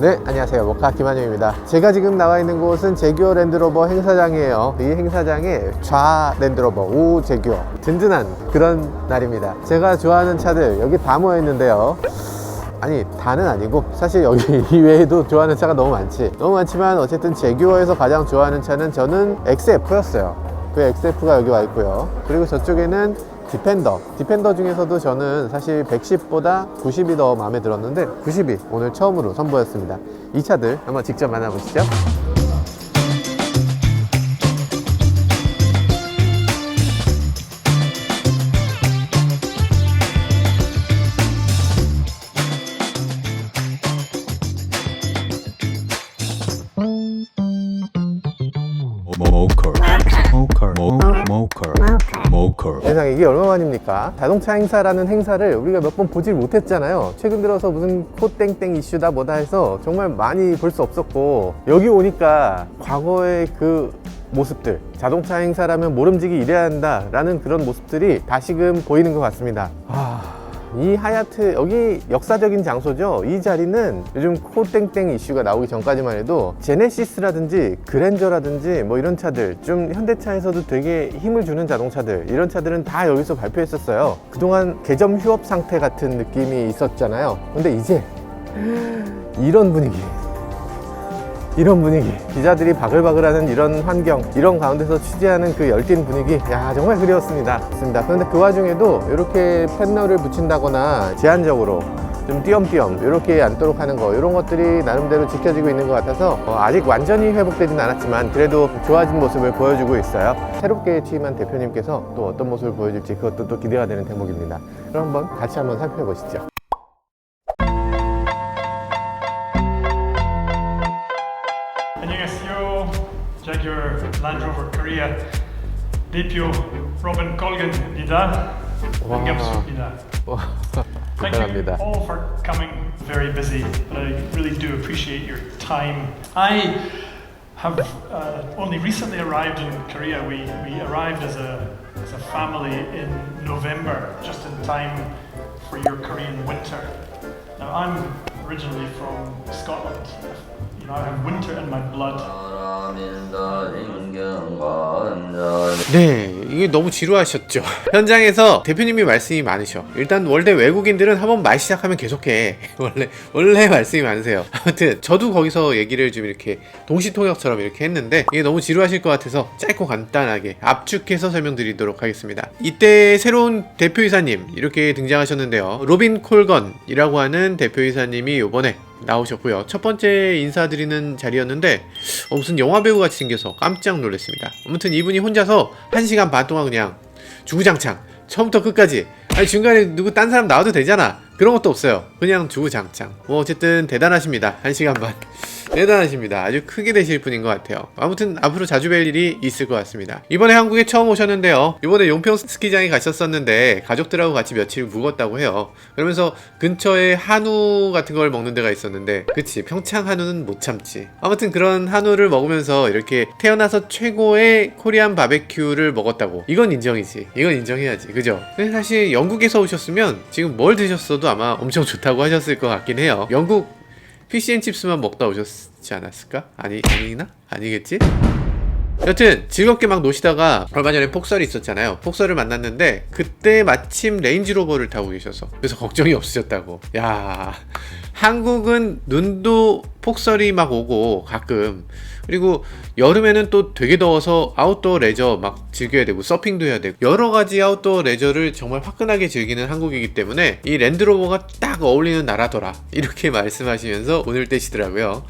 네, 안녕하세요. 모카 김한영입니다. 제가 지금 나와 있는 곳은 제규어 랜드로버 행사장이에요. 이 행사장에 좌 랜드로버, 우 제규어, 든든한 그런 날입니다. 제가 좋아하는 차들 여기 다 모여 있는데요. 아니, 다는 아니고 사실 여기 이외에도 좋아하는 차가 너무 많지만 어쨌든 제규어에서 가장 좋아하는 차는 저는 XF였어요. 그 XF가 여기 와 있고요. 그리고 저쪽에는 디펜더 중에서도 저는 사실 110보다 90이 더 마음에 들었는데 90이 오늘 처음으로 선보였습니다. 이 차들 한번 직접 만나보시죠. 세상에 이게 얼마만입니까? 자동차 행사라는 행사를 우리가 몇 번 보질 못했잖아요. 최근 들어서 무슨 코땡땡 이슈다 뭐다 해서 정말 많이 볼 수 없었고, 여기 오니까 과거의 그 모습들, 자동차 행사라면 모름지기 이래야 한다 라는 그런 모습들이 다시금 보이는 것 같습니다. 이 하얏트, 여기 역사적인 장소죠. 이 자리는 요즘 코땡땡 이슈가 나오기 전까지만 해도 제네시스라든지 그랜저라든지 뭐 이런 차들, 좀 현대차에서도 되게 힘을 주는 자동차들, 이런 차들은 다 여기서 발표했었어요. 그동안 개점 휴업 상태 같은 느낌이 있었잖아요. 근데 이제 이런 분위기, 기자들이 바글바글하는 이런 환경, 이런 가운데서 취재하는 그 열띤 분위기, 야, 정말 그리웠습니다. 그런데 그 와중에도 이렇게 패널을 붙인다거나 제한적으로 좀 띄엄띄엄 이렇게 앉도록 하는 거, 이런 것들이 나름대로 지켜지고 있는 것 같아서 아직 완전히 회복되진 않았지만 그래도 좋아진 모습을 보여주고 있어요. 새롭게 취임한 대표님께서 또 어떤 모습을 보여줄지 그것도 또 기대가 되는 대목입니다. 그럼 같이 한번 살펴보시죠. 안녕하세요. Jaguar Land Rover Korea 대표 로빈 콜건입니다. 반갑습니다. Thank you all for coming. Very busy, but I really do appreciate your time. I have only recently arrived in Korea. We arrived as a family in November, just in time for your Korean winter. Now I'm originally from Scotland. You know, I have winter in my blood. 네, 이게 너무 지루하셨죠. 현장에서 대표님이 말씀이 많으셔. 일단 원래 외국인들은 한번 말 시작하면 계속해. 원래 말씀이 많으세요. 아무튼 저도 거기서 얘기를 좀 이렇게 동시통역처럼 이렇게 했는데 이게 너무 지루하실 것 같아서 짧고 간단하게 압축해서 설명드리도록 하겠습니다. 이때 새로운 대표이사님 이렇게 등장하셨는데요. 로빈 콜건이라고 하는 대표이사님이 요번에 나오셨고요. 첫 번째 인사드리는 자리였는데 무슨 영화배우 같이 생겨서 깜짝 놀랐습니다. 아무튼 이분이 혼자서 1시간 반 동안 그냥 주구장창 처음부터 끝까지, 아니 중간에 누구 딴 사람 나와도 되잖아, 그런 것도 없어요. 그냥 주구장창. 어쨌든 대단하십니다. 1시간 반 대단하십니다. 아주 크게 되실 분인 것 같아요. 아무튼 앞으로 자주 뵐 일이 있을 것 같습니다. 이번에 한국에 처음 오셨는데요. 이번에 용평 스키장에 가셨었는데 가족들하고 같이 며칠 묵었다고 해요. 그러면서 근처에 한우 같은 걸 먹는 데가 있었는데, 그치, 평창 한우는 못 참지. 아무튼 그런 한우를 먹으면서 이렇게 태어나서 최고의 코리안 바베큐를 먹었다고. 이건 인정이지. 이건 인정해야지. 그죠? 근데 사실 영국에서 오셨으면 지금 뭘 드셨어도 아마 엄청 좋다고 하셨을 것 같긴 해요. 영국 피시앤칩스만 먹다 오셨지 않았을까? 아니나? 아니겠지? 여튼 즐겁게 막 노시다가 얼마 전에 폭설이 있었잖아요. 폭설을 만났는데 그때 마침 레인지로버를 타고 계셔서, 그래서 걱정이 없으셨다고. 야, 한국은 눈도 폭설이 막 오고 가끔, 그리고 여름에는 또 되게 더워서 아웃도어 레저 막 즐겨야 되고 서핑도 해야 되고 여러 가지 아웃도어 레저를 정말 화끈하게 즐기는 한국이기 때문에 이 랜드로버가 딱 어울리는 나라더라, 이렇게 말씀하시면서 오늘 떼시더라고요.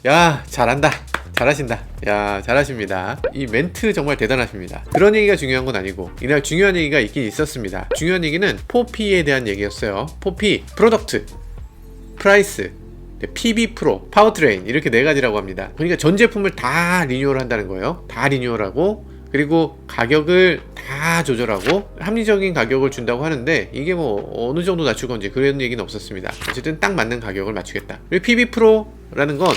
야, 잘한다, 잘하신다. 야, 잘하십니다. 이 멘트 정말 대단하십니다. 그런 얘기가 중요한 건 아니고 이날 중요한 얘기가 있긴 있었습니다. 중요한 얘기는 4P에 대한 얘기였어요. 4P, 프로덕트, 프라이스, PB 프로, 파워트레인, 이렇게 4가지라고 합니다. 그러니까 전 제품을 다 리뉴얼 한다는 거예요. 다 리뉴얼하고, 그리고 가격을 다 조절하고 합리적인 가격을 준다고 하는데, 이게 뭐 어느 정도 낮출 건지 그런 얘기는 없었습니다. 어쨌든 딱 맞는 가격을 맞추겠다. 그리고 PB 프로라는 건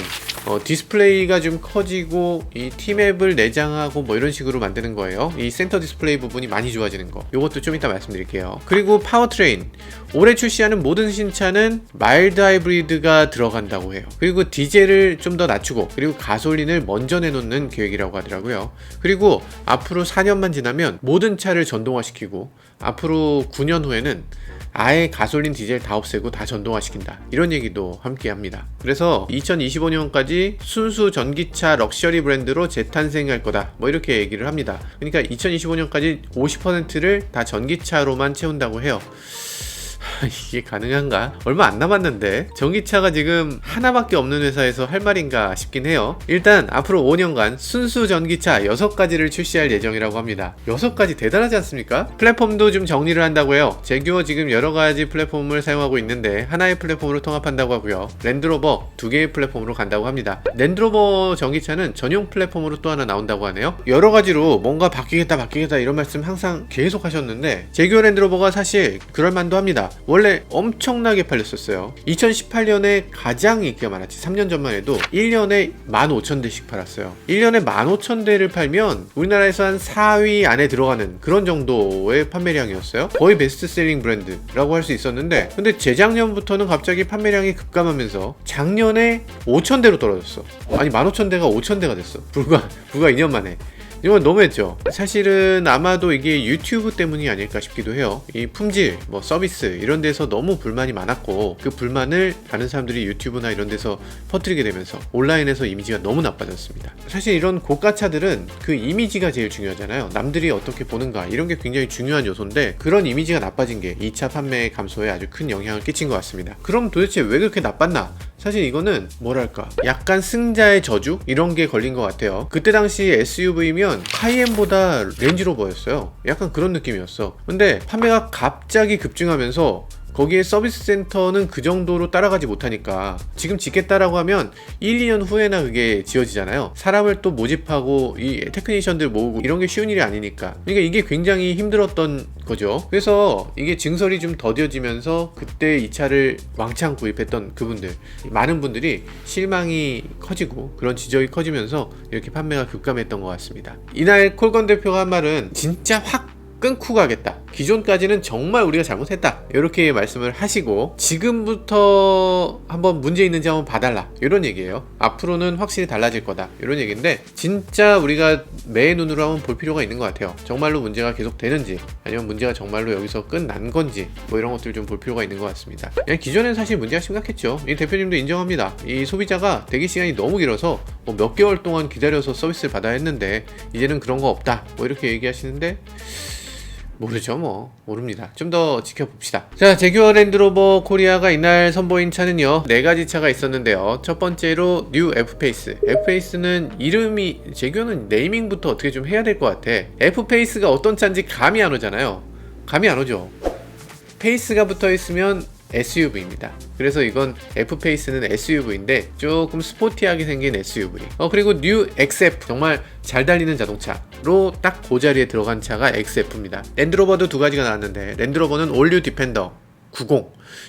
디스플레이가 좀 커지고 이 T맵을 내장하고 뭐 이런 식으로 만드는 거예요. 이 센터 디스플레이 부분이 많이 좋아지는 거, 요것도 좀 이따 말씀드릴게요. 그리고 파워트레인, 올해 출시하는 모든 신차는 마일드 하이브리드가 들어간다고 해요. 그리고 디젤을 좀 더 낮추고, 그리고 가솔린을 먼저 내놓는 계획이라고 하더라고요. 그리고 앞으로 4년만 지나면 모든 차를 전동화시키고, 앞으로 9년 후에는 아예 가솔린 디젤 다 없애고 다 전동화시킨다, 이런 얘기도 함께 합니다. 그래서 2025년까지 순수 전기차 럭셔리 브랜드로 재탄생할 거다, 뭐 이렇게 얘기를 합니다. 그러니까 2025년까지 50%를 다 전기차로만 채운다고 해요. 이게 가능한가? 얼마 안 남았는데 전기차가 지금 하나밖에 없는 회사에서 할 말인가 싶긴 해요. 일단 앞으로 5년간 순수 전기차 6가지를 출시할 예정이라고 합니다. 6가지 대단하지 않습니까? 플랫폼도 좀 정리를 한다고 해요. 제규어 지금 여러가지 플랫폼을 사용하고 있는데 하나의 플랫폼으로 통합한다고 하고요. 랜드로버 2개의 플랫폼으로 간다고 합니다. 랜드로버 전기차는 전용 플랫폼으로 또 하나 나온다고 하네요. 여러가지로 뭔가 바뀌겠다 이런 말씀 항상 계속 하셨는데, 제규어 랜드로버가 사실 그럴만도 합니다. 원래 엄청나게 팔렸었어요. 2018년에 가장 인기가 많았지. 3년 전만 해도 1년에 15,000대씩 팔았어요. 1년에 15,000대를 팔면 우리나라에서 한 4위 안에 들어가는 그런 정도의 판매량이었어요. 거의 베스트셀링 브랜드라고 할 수 있었는데, 근데 재작년부터는 갑자기 판매량이 급감하면서 작년에 5,000대로 떨어졌어. 아니 15,000대가 5,000대가 됐어. 불과 2년 만에. 이건 너무했죠. 사실은 아마도 이게 유튜브 때문이 아닐까 싶기도 해요. 이 품질, 뭐 서비스 이런 데서 너무 불만이 많았고, 그 불만을 다른 사람들이 유튜브나 이런 데서 퍼뜨리게 되면서 온라인에서 이미지가 너무 나빠졌습니다. 사실 이런 고가차들은 그 이미지가 제일 중요하잖아요. 남들이 어떻게 보는가, 이런 게 굉장히 중요한 요소인데, 그런 이미지가 나빠진 게 2차 판매 감소에 아주 큰 영향을 끼친 것 같습니다. 그럼 도대체 왜 그렇게 나빴나? 사실 이거는 뭐랄까, 약간 승자의 저주? 이런 게 걸린 것 같아요. 그때 당시 SUV면 카이엔보다 렌지로버였어요. 약간 그런 느낌이었어. 근데 판매가 갑자기 급증하면서 거기에 서비스 센터는 그 정도로 따라가지 못하니까 지금 짓겠다라고 하면 1, 2년 후에나 그게 지어지잖아요. 사람을 또 모집하고 이 테크니션들 모으고 이런 게 쉬운 일이 아니니까. 그러니까 이게 굉장히 힘들었던 거죠. 그래서 이게 증설이 좀 더뎌지면서 그때 이 차를 왕창 구입했던 그분들, 많은 분들이 실망이 커지고 그런 지적이 커지면서 이렇게 판매가 급감했던 것 같습니다. 이날 콜건 대표가 한 말은 진짜 확 끊고 가겠다. 기존까지는 정말 우리가 잘못했다, 이렇게 말씀을 하시고, 지금부터 한번 문제 있는지 한번 봐달라, 이런 얘기예요. 앞으로는 확실히 달라질 거다, 이런 얘기인데, 진짜 우리가 매의 눈으로 한번 볼 필요가 있는 것 같아요. 정말로 문제가 계속 되는지, 아니면 문제가 정말로 여기서 끝난 건지, 뭐 이런 것들 좀 볼 필요가 있는 것 같습니다. 그냥 기존엔 사실 문제가 심각했죠. 이 대표님도 인정합니다. 이 소비자가 대기 시간이 너무 길어서 뭐 몇 개월 동안 기다려서 서비스를 받아야 했는데 이제는 그런 거 없다, 뭐 이렇게 얘기하시는데, 모르죠. 뭐 모릅니다. 좀 더 지켜봅시다. 자, 제규어 랜드로버 코리아가 이날 선보인 차는요, 4가지 차가 있었는데요. 첫 번째로 뉴 F페이스. F페이스는 이름이, 제규어는 네이밍부터 어떻게 좀 해야 될 것 같아. F페이스가 어떤 차인지 감이 안 오잖아요. 감이 안 오죠. 페이스가 붙어 있으면 SUV입니다. 그래서 이건 F페이스는 SUV인데 조금 스포티하게 생긴 SUV. 그리고 뉴 XF, 정말 잘 달리는 자동차로 딱 그 자리에 들어간 차가 XF입니다. 랜드로버도 2가지가 나왔는데, 랜드로버는 올뉴 디펜더 90,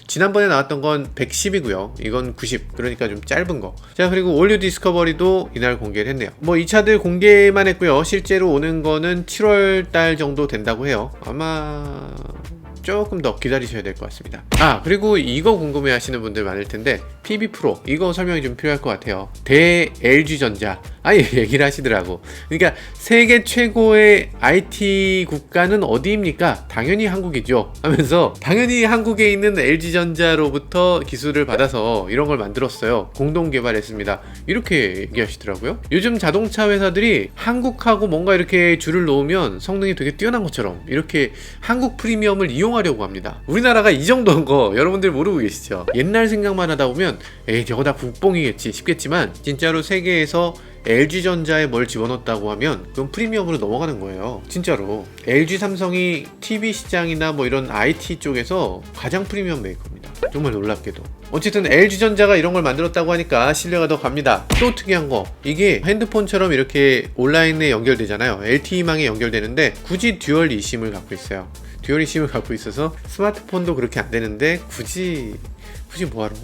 지난번에 나왔던 건 110이고요 이건 90, 그러니까 좀 짧은 거. 자, 그리고 올뉴 디스커버리도 이날 공개를 했네요. 뭐 이 차들 공개만 했고요, 실제로 오는 거는 7월달 정도 된다고 해요. 아마 조금 더 기다리셔야 될 것 같습니다. 그리고 이거 궁금해 하시는 분들 많을 텐데, PB 프로, 이거 설명이 좀 필요할 것 같아요. 대 LG전자, 얘기를 하시더라고. 그러니까 세계 최고의 IT 국가는 어디입니까? 당연히 한국이죠 하면서, 당연히 한국에 있는 LG전자로부터 기술을 받아서 이런 걸 만들었어요, 공동 개발했습니다, 이렇게 얘기하시더라고요. 요즘 자동차 회사들이 한국하고 뭔가 이렇게 줄을 놓으면 성능이 되게 뛰어난 것처럼 이렇게 한국 프리미엄을 이용하려고 합니다. 우리나라가 이 정도인 거 여러분들 모르고 계시죠? 옛날 생각만 하다 보면 에이 저거 다 국뽕이겠지 싶겠지만, 진짜로 세계에서 LG전자에 뭘 집어넣었다고 하면 그건 프리미엄으로 넘어가는 거예요. 진짜로 LG 삼성이 TV 시장이나 뭐 이런 IT 쪽에서 가장 프리미엄 메이커입니다. 정말 놀랍게도. 어쨌든 LG전자가 이런 걸 만들었다고 하니까 신뢰가 더 갑니다. 또 특이한 거, 이게 핸드폰처럼 이렇게 온라인에 연결되잖아요. LTE망에 연결되는데 굳이 듀얼 eSIM을 갖고 있어요. 듀얼 eSIM을 갖고 있어서 스마트폰도 그렇게 안 되는데 굳이 뭐하러,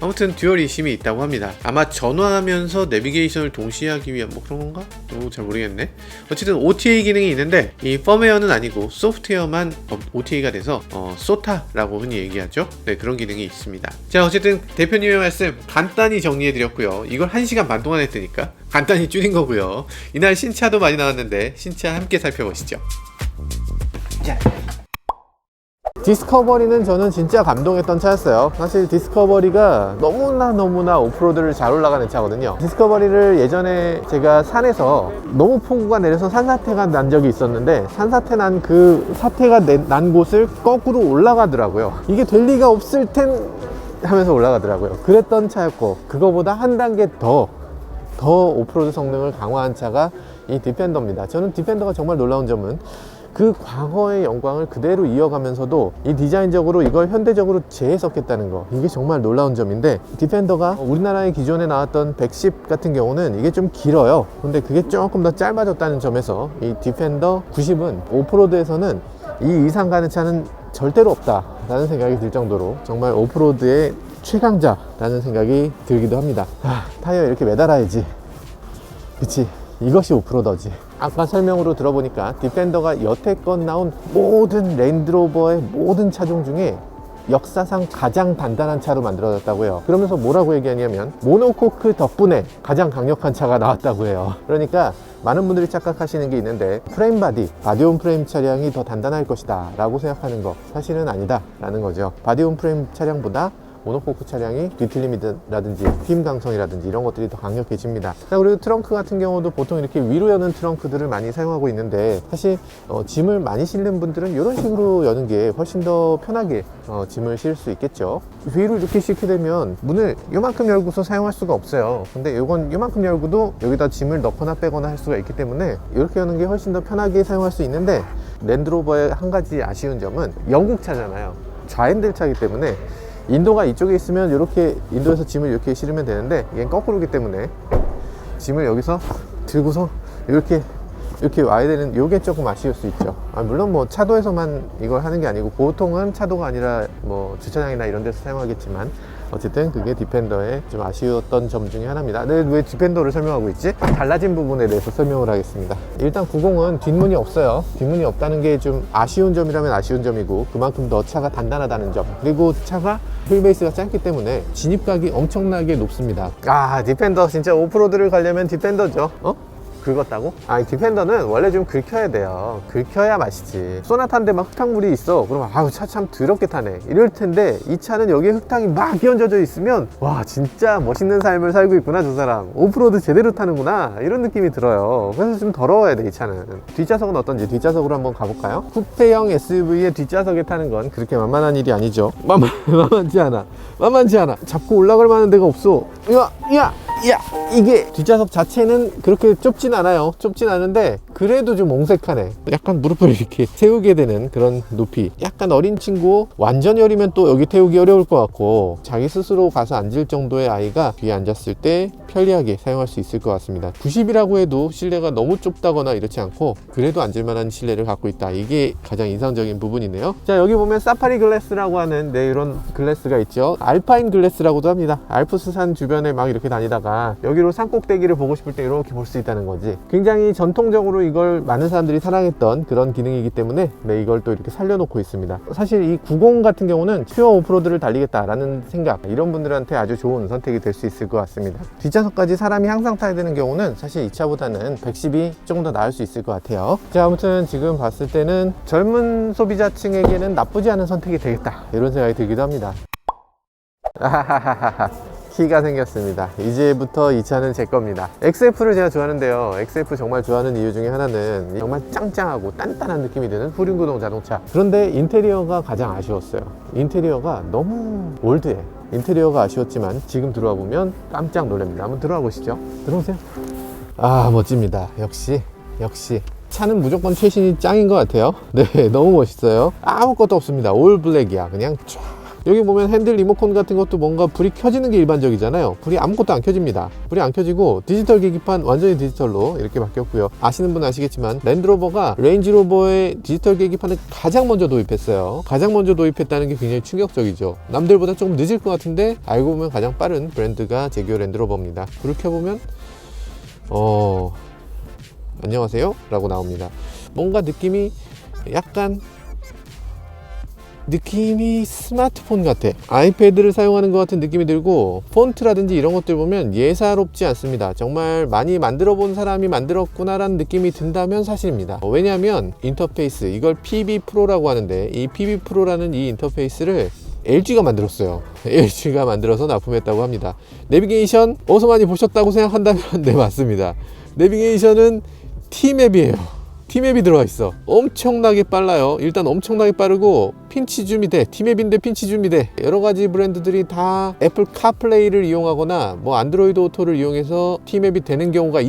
아무튼 듀얼 eSIM이 있다고 합니다. 아마 전화하면서 내비게이션을 동시에 하기 위한 뭐 그런 건가? 잘 모르겠네. 어쨌든 OTA 기능이 있는데 이 펌웨어는 아니고 소프트웨어만 OTA가 돼서 SOTA라고 흔히 얘기하죠. 네, 그런 기능이 있습니다. 자, 어쨌든 대표님의 말씀 간단히 정리해드렸고요. 이걸 1시간 반 동안 했으니까 간단히 줄인 거고요. 이날 신차도 많이 나왔는데 신차 함께 살펴보시죠. 자. 디스커버리는 저는 진짜 감동했던 차였어요. 사실 디스커버리가 너무나 오프로드를 잘 올라가는 차거든요. 디스커버리를 예전에 제가 산에서 너무 폭우가 내려서 산사태가 난 적이 있었는데 산사태 난 그 사태가 난 곳을 거꾸로 올라가더라고요. 이게 될 리가 없을 텐 하면서 올라가더라고요. 그랬던 차였고 그거보다 한 단계 더 오프로드 성능을 강화한 차가 이 디펜더입니다. 저는 디펜더가 정말 놀라운 점은 그 과거의 영광을 그대로 이어가면서도 이 디자인적으로 이걸 현대적으로 재해석했다는 거, 이게 정말 놀라운 점인데, 디펜더가 우리나라의 기존에 나왔던 110 같은 경우는 이게 좀 길어요. 근데 그게 조금 더 짧아졌다는 점에서 이 디펜더 90은 오프로드에서는 이 이상 가는 차는 절대로 없다 라는 생각이 들 정도로 정말 오프로드의 최강자라는 생각이 들기도 합니다. 타이어 이렇게 매달아야지, 그치, 이것이 오프로더지. 아까 설명으로 들어보니까 디펜더가 여태껏 나온 모든 랜드로버의 모든 차종 중에 역사상 가장 단단한 차로 만들어졌다고 해요. 그러면서 뭐라고 얘기하냐면 모노코크 덕분에 가장 강력한 차가 나왔다고 해요. 그러니까 많은 분들이 착각하시는 게 있는데 프레임 바디온 프레임 차량이 더 단단할 것이다 라고 생각하는 거, 사실은 아니다 라는 거죠. 바디온 프레임 차량보다 모노코크 차량이 뒤틀림이라든지 휨 강성이라든지 이런 것들이 더 강력해집니다. 자, 그리고 트렁크 같은 경우도 보통 이렇게 위로 여는 트렁크들을 많이 사용하고 있는데, 사실 짐을 많이 실는 분들은 이런 식으로 여는 게 훨씬 더 편하게 짐을 실을 수 있겠죠. 위로 이렇게 싣게 되면 문을 요만큼 열고서 사용할 수가 없어요. 근데 이건 요만큼 열고도 여기다 짐을 넣거나 빼거나 할 수가 있기 때문에 이렇게 여는 게 훨씬 더 편하게 사용할 수 있는데, 랜드로버의 한 가지 아쉬운 점은 영국 차잖아요. 좌핸들 차이기 때문에 인도가 이쪽에 있으면 이렇게 인도에서 짐을 이렇게 실으면 되는데, 얘는 거꾸로기 때문에 짐을 여기서 들고서 이렇게 와야 되는, 요게 조금 아쉬울 수 있죠. 물론 뭐 차도에서만 이걸 하는 게 아니고 보통은 차도가 아니라 뭐 주차장이나 이런 데서 사용하겠지만, 어쨌든 그게 디펜더의 좀 아쉬웠던 점 중에 하나입니다. 근데 왜 디펜더를 설명하고 있지? 달라진 부분에 대해서 설명을 하겠습니다. 일단 90은 뒷문이 없어요. 뒷문이 없다는 게 좀 아쉬운 점이라면 아쉬운 점이고, 그만큼 더 차가 단단하다는 점, 그리고 차가 휠베이스가 짧기 때문에 진입각이 엄청나게 높습니다. 디펜더 진짜 오프로드를 가려면 디펜더죠. 긁었다고? 디펜더는 원래 좀 긁혀야 돼요. 긁혀야 맛이지. 소나타인데 막 흙탕물이 있어. 그러면 차 참 더럽게 타네 이럴 텐데, 이 차는 여기에 흙탕이 막 끼얹어져 있으면 와, 진짜 멋있는 삶을 살고 있구나 저 사람, 오프로드 제대로 타는구나, 이런 느낌이 들어요. 그래서 좀 더러워야 돼 이 차는. 뒷좌석은 어떤지 뒷좌석으로 한번 가볼까요? 쿠페형 SUV의 뒷좌석에 타는 건 그렇게 만만한 일이 아니죠. 만만치 않아. 잡고 올라갈 만한 데가 없어. 이게 뒷좌석 자체는 그렇게 좁진 않아요. 좁진 않은데 그래도 좀 옹색하네. 약간 무릎을 이렇게 세우게 되는 그런 높이. 약간 어린 친구 완전히 어리면 또 여기 태우기 어려울 것 같고, 자기 스스로 가서 앉을 정도의 아이가 뒤에 앉았을 때 편리하게 사용할 수 있을 것 같습니다. 90이라고 해도 실내가 너무 좁다거나 이렇지 않고 그래도 앉을만한 실내를 갖고 있다. 이게 가장 인상적인 부분이네요. 자, 여기 보면 사파리 글래스라고 하는 이런 글래스가 있죠. 알파인 글래스라고도 합니다. 알프스산 주변에 막 이렇게 다니다가 여기로 산꼭대기를 보고 싶을 때 이렇게 볼 수 있다는 거지. 굉장히 전통적으로 이걸 많은 사람들이 사랑했던 그런 기능이기 때문에 이걸 또 이렇게 살려놓고 있습니다. 사실 이 90 같은 경우는 퓨어 오프로드를 달리겠다라는 생각, 이런 분들한테 아주 좋은 선택이 될 수 있을 것 같습니다. 뒷좌석까지 사람이 항상 타야 되는 경우는 사실 이 차보다는 110이 조금 더 나을 수 있을 것 같아요. 자, 아무튼 지금 봤을 때는 젊은 소비자층에게는 나쁘지 않은 선택이 되겠다, 이런 생각이 들기도 합니다. 키가 생겼습니다. 이제부터 이 차는 제 겁니다. XF를 제가 좋아하는데요, XF 정말 좋아하는 이유 중에 하나는 정말 짱짱하고 단단한 느낌이 드는 후륜구동 자동차. 그런데 인테리어가 가장 아쉬웠어요. 인테리어가 너무 올드해. 인테리어가 아쉬웠지만 지금 들어와 보면 깜짝 놀랍니다. 한번 들어와 보시죠. 들어오세요. 멋집니다. 역시 차는 무조건 최신이 짱인 것 같아요. 네, 너무 멋있어요. 아무것도 없습니다. 올 블랙이야. 그냥 쫙 여기 보면 핸들 리모컨 같은 것도 뭔가 불이 켜지는 게 일반적이잖아요. 불이 아무것도 안 켜집니다. 불이 안 켜지고 디지털 계기판 완전히 디지털로 이렇게 바뀌었고요. 아시는 분은 아시겠지만 랜드로버가 레인지로버의 디지털 계기판을 가장 먼저 도입했어요. 가장 먼저 도입했다는 게 굉장히 충격적이죠. 남들보다 조금 늦을 것 같은데 알고 보면 가장 빠른 브랜드가 제규어 랜드로버입니다. 불을 켜보면 안녕하세요 라고 나옵니다. 뭔가 느낌이 스마트폰 같아. 아이패드를 사용하는 것 같은 느낌이 들고, 폰트라든지 이런 것들 보면 예사롭지 않습니다. 정말 많이 만들어 본 사람이 만들었구나 라는 느낌이 든다면 사실입니다. 왜냐하면 인터페이스, 이걸 PB 프로라고 하는데, 이 PB 프로라는 이 인터페이스를 LG가 만들었어요. LG가 만들어서 납품했다고 합니다. 내비게이션 어디서 많이 보셨다고 생각한다면 네, 맞습니다. 내비게이션은 T맵이에요. T맵이 들어가 있어. 엄청나게 빨라요. 일단 엄청나게 빠르고 핀치 줌이 돼. T맵인데 핀치 줌이 돼. 여러 가지 브랜드들이 다 애플 카플레이를 이용하거나 뭐 안드로이드 오토를 이용해서 T맵이 되는 경우가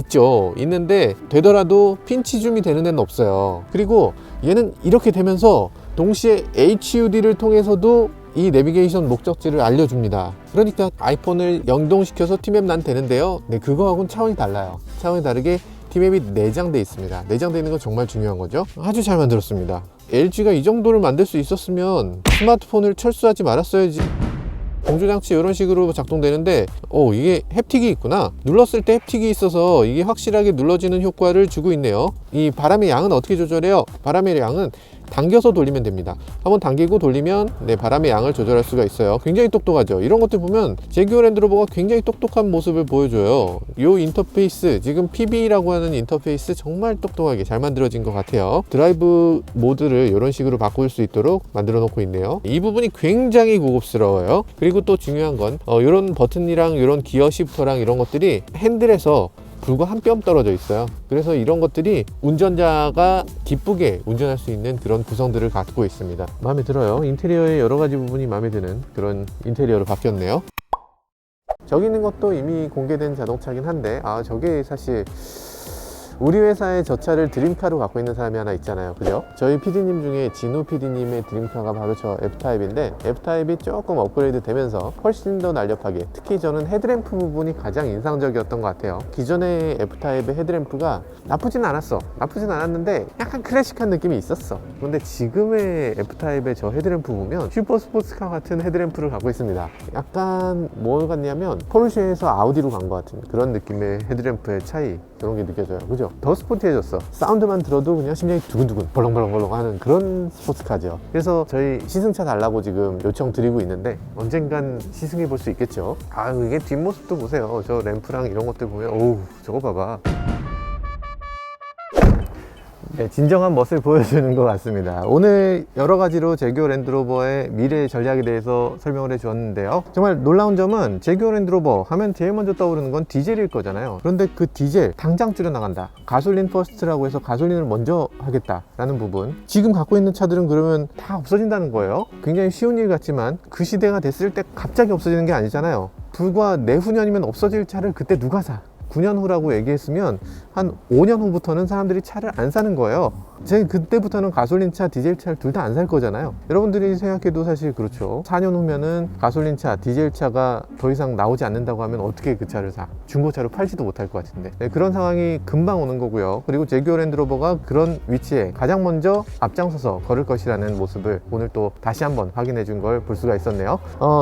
있는데 되더라도 핀치 줌이 되는 데는 없어요. 그리고 얘는 이렇게 되면서 동시에 HUD를 통해서도 이 내비게이션 목적지를 알려줍니다. 그러니까 아이폰을 연동시켜서 T맵 난 되는데요. 네, 그거하고는 차원이 달라요. 차원이 다르게 T맵이 내장돼 있습니다. 내장돼 있는 건 정말 중요한 거죠. 아주 잘 만들었습니다. LG가 이 정도를 만들 수 있었으면 스마트폰을 철수하지 말았어야지. 공조장치 이런 식으로 작동되는데 이게 햅틱이 있구나. 눌렀을 때 햅틱이 있어서 이게 확실하게 눌러지는 효과를 주고 있네요. 이 바람의 양은 어떻게 조절해요? 바람의 양은 당겨서 돌리면 됩니다. 한번 당기고 돌리면 바람의 양을 조절할 수가 있어요. 굉장히 똑똑하죠. 이런 것들 보면 제규어 랜드로버가 굉장히 똑똑한 모습을 보여줘요. 이 인터페이스, 지금 PB라고 하는 인터페이스 정말 똑똑하게 잘 만들어진 것 같아요. 드라이브 모드를 이런 식으로 바꿀 수 있도록 만들어 놓고 있네요. 이 부분이 굉장히 고급스러워요. 그리고 또 중요한 건 이런 버튼이랑 이런 기어 시프터랑 이런 것들이 핸들에서 불과 한 뼘 떨어져 있어요. 그래서 이런 것들이 운전자가 기쁘게 운전할 수 있는 그런 구성들을 갖고 있습니다. 마음에 들어요. 인테리어의 여러 가지 부분이 마음에 드는 그런 인테리어로 바뀌었네요. 저기 있는 것도 이미 공개된 자동차긴 한데 저게 사실 우리 회사의 저 차를 드림카로 갖고 있는 사람이 하나 있잖아요. 그죠? 저희 PD님 중에 진우 PD님의 드림카가 바로 저 F타입인데, F타입이 조금 업그레이드 되면서 훨씬 더 날렵하게, 특히 저는 헤드램프 부분이 가장 인상적이었던 것 같아요. 기존의 F타입의 헤드램프가 나쁘진 않았는데 약간 클래식한 느낌이 있었어. 그런데 지금의 F타입의 저 헤드램프 보면 슈퍼 스포츠카 같은 헤드램프를 갖고 있습니다. 약간 뭐 같냐면 포르쉐에서 아우디로 간 것 같은 그런 느낌의 헤드램프의 차이, 그런 게 느껴져요. 그죠? 더 스포티해졌어. 사운드만 들어도 그냥 심장이 두근두근 벌렁벌렁 하는 그런 스포츠카죠. 그래서 저희 시승차 달라고 지금 요청 드리고 있는데 언젠간 시승해 볼 수 있겠죠. 이게 뒷모습도 보세요. 저 램프랑 이런 것들 보면 어우, 저거 봐봐. 네, 진정한 멋을 보여주는 것 같습니다. 오늘 여러 가지로 제규어 랜드로버의 미래 전략에 대해서 설명을 해주었는데요. 정말 놀라운 점은 제규어 랜드로버 하면 제일 먼저 떠오르는 건 디젤일 거잖아요. 그런데 그 디젤 당장 줄여나간다. 가솔린 퍼스트라고 해서 가솔린을 먼저 하겠다라는 부분. 지금 갖고 있는 차들은 그러면 다 없어진다는 거예요. 굉장히 쉬운 일 같지만 그 시대가 됐을 때 갑자기 없어지는 게 아니잖아요. 불과 내후년이면 없어질 차를 그때 누가 사? 9년 후라고 얘기했으면 한 5년 후부터는 사람들이 차를 안 사는 거예요. 제가 그때부터는 가솔린차, 디젤차를 둘 다 안 살 거잖아요. 여러분들이 생각해도 사실 그렇죠. 4년 후면은 가솔린차, 디젤차가 더 이상 나오지 않는다고 하면 어떻게 그 차를 사? 중고차로 팔지도 못할 것 같은데. 네, 그런 상황이 금방 오는 거고요. 그리고 제규어 랜드로버가 그런 위치에 가장 먼저 앞장서서 걸을 것이라는 모습을 오늘 또 다시 한번 확인해 준 걸 볼 수가 있었네요.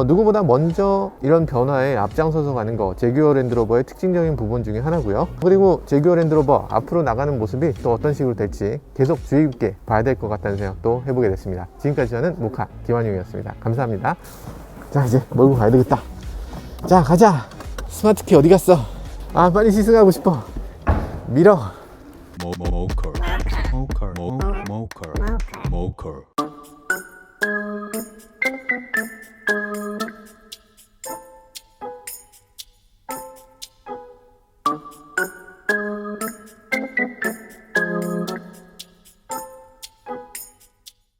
누구보다 먼저 이런 변화에 앞장서서 가는 거, 제규어 랜드로버의 특징적인 부분 중에 하나고요. 그리고 제규어 랜드로버 앞으로 나가는 모습이 또 어떤 식으로 될지 계속 주의 깊게 봐야 될 것 같다는 생각도 해보게 됐습니다. 지금까지 저는 모카 김환용이었습니다. 감사합니다. 자, 이제 몰고 가야 되겠다. 자, 가자. 스마트키 어디 갔어? 빨리 시승하고 싶어. 밀어. 모커.